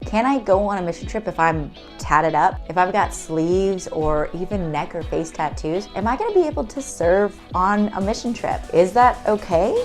Can I go on a mission trip if I'm tatted up? If I've got sleeves or even neck or face tattoos, am I gonna be able to serve on a mission trip? Is that okay?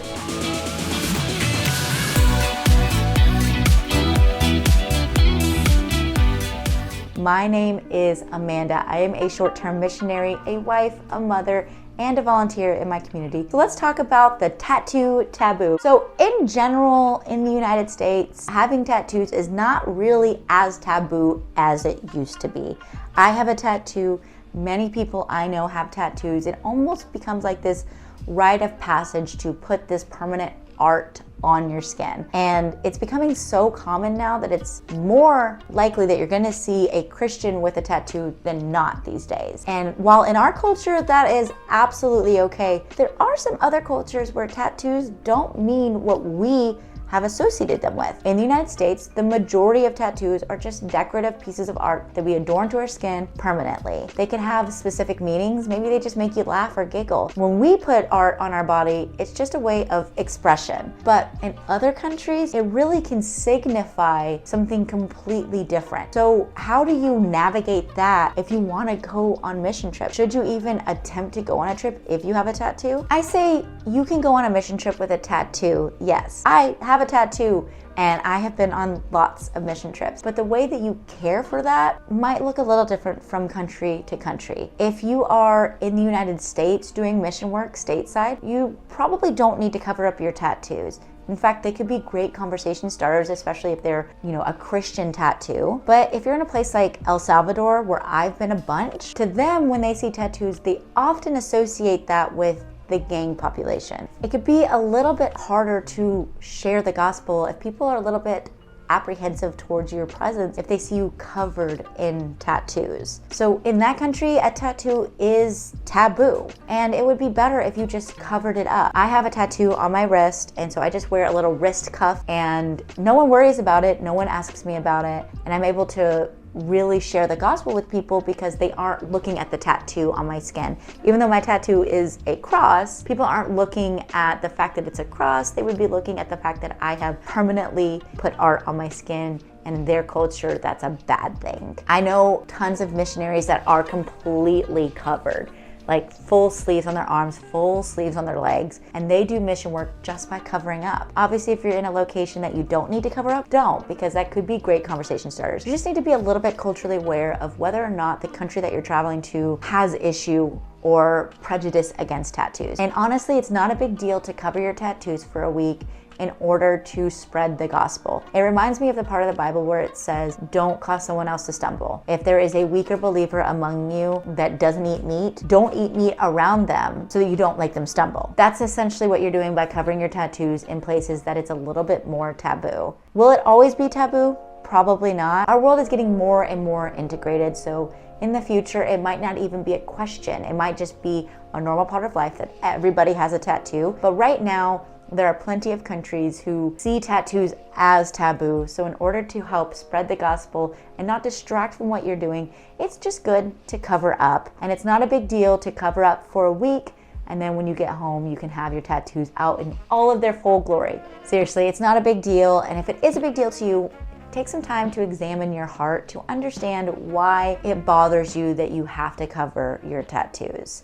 My name is Amanda. I am a short-term missionary, a wife, a mother, and a volunteer in my community. So let's talk about the tattoo taboo. So in general, in the United States, having tattoos is not really as taboo as it used to be. I have a tattoo. Many people I know have tattoos. It almost becomes like this rite of passage to put this permanent art on your skin. And it's becoming so common now that it's more likely that you're gonna see a Christian with a tattoo than not these days. And while in our culture that is absolutely okay, there are some other cultures where tattoos don't mean what we have associated them with. In the United States, the majority of tattoos are just decorative pieces of art that we adorn to our skin permanently. They can have specific meanings. Maybe they just make you laugh or giggle. When we put art on our body, it's just a way of expression. But in other countries, it really can signify something completely different. So how do you navigate that if you want to go on mission trips? Should you even attempt to go on a trip if you have a tattoo? I say you can go on a mission trip with a tattoo, yes. I have a tattoo and I have been on lots of mission trips, but the way that you care for that might look a little different from country to country. If you are in the United States doing mission work stateside, you probably don't need to cover up your tattoos. In fact, they could be great conversation starters, especially if they're, a Christian tattoo. But if you're in a place like El Salvador, where I've been a bunch, to them, when they see tattoos, they often associate that with the gang population. It could be a little bit harder to share the gospel if people are a little bit apprehensive towards your presence if they see you covered in tattoos. So in that country, a tattoo is taboo, and it would be better if you just covered it up. I have a tattoo on my wrist, and so I just wear a little wrist cuff, and no one worries about it, no one asks me about it, and I'm able to really share the gospel with people because they aren't looking at the tattoo on my skin. Even though my tattoo is a cross, people aren't looking at the fact that it's a cross. They would be looking at the fact that I have permanently put art on my skin, and in their culture, that's a bad thing. I know tons of missionaries that are completely covered, like full sleeves on their arms, full sleeves on their legs, and they do mission work just by covering up. Obviously, if you're in a location that you don't need to cover up, don't, because that could be great conversation starters. You just need to be a little bit culturally aware of whether or not the country that you're traveling to has issue or prejudice against tattoos. And honestly, it's not a big deal to cover your tattoos for a week in order to spread the gospel. It reminds me of the part of the Bible where it says, don't cause someone else to stumble. If there is a weaker believer among you that doesn't eat meat, don't eat meat around them so that you don't make them stumble. That's essentially what you're doing by covering your tattoos in places that it's a little bit more taboo. Will it always be taboo? Probably not. Our world is getting more and more integrated, so in the future, it might not even be a question. It might just be a normal part of life that everybody has a tattoo. But right now, there are plenty of countries who see tattoos as taboo. So in order to help spread the gospel and not distract from what you're doing, it's just good to cover up. And it's not a big deal to cover up for a week, and then when you get home, you can have your tattoos out in all of their full glory. Seriously, it's not a big deal. And if it is a big deal to you, take some time to examine your heart to understand why it bothers you that you have to cover your tattoos.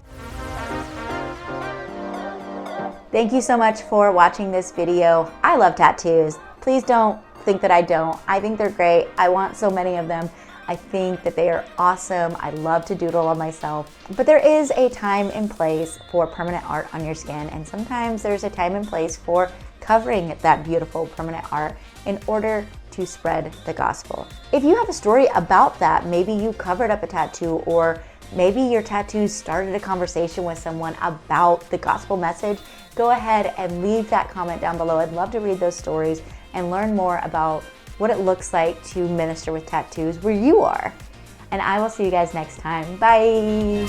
Thank you so much for watching this video. I love tattoos. Please don't think that I don't. I think they're great. I want so many of them. I think that they are awesome. I love to doodle on myself. But there is a time and place for permanent art on your skin, and sometimes there's a time and place for covering that beautiful permanent art in order to spread the gospel. If you have a story about that, maybe you covered up a tattoo, or maybe your tattoo started a conversation with someone about the gospel message, go ahead and leave that comment down below. I'd love to read those stories and learn more about what it looks like to minister with tattoos where you are. And I will see you guys next time. Bye.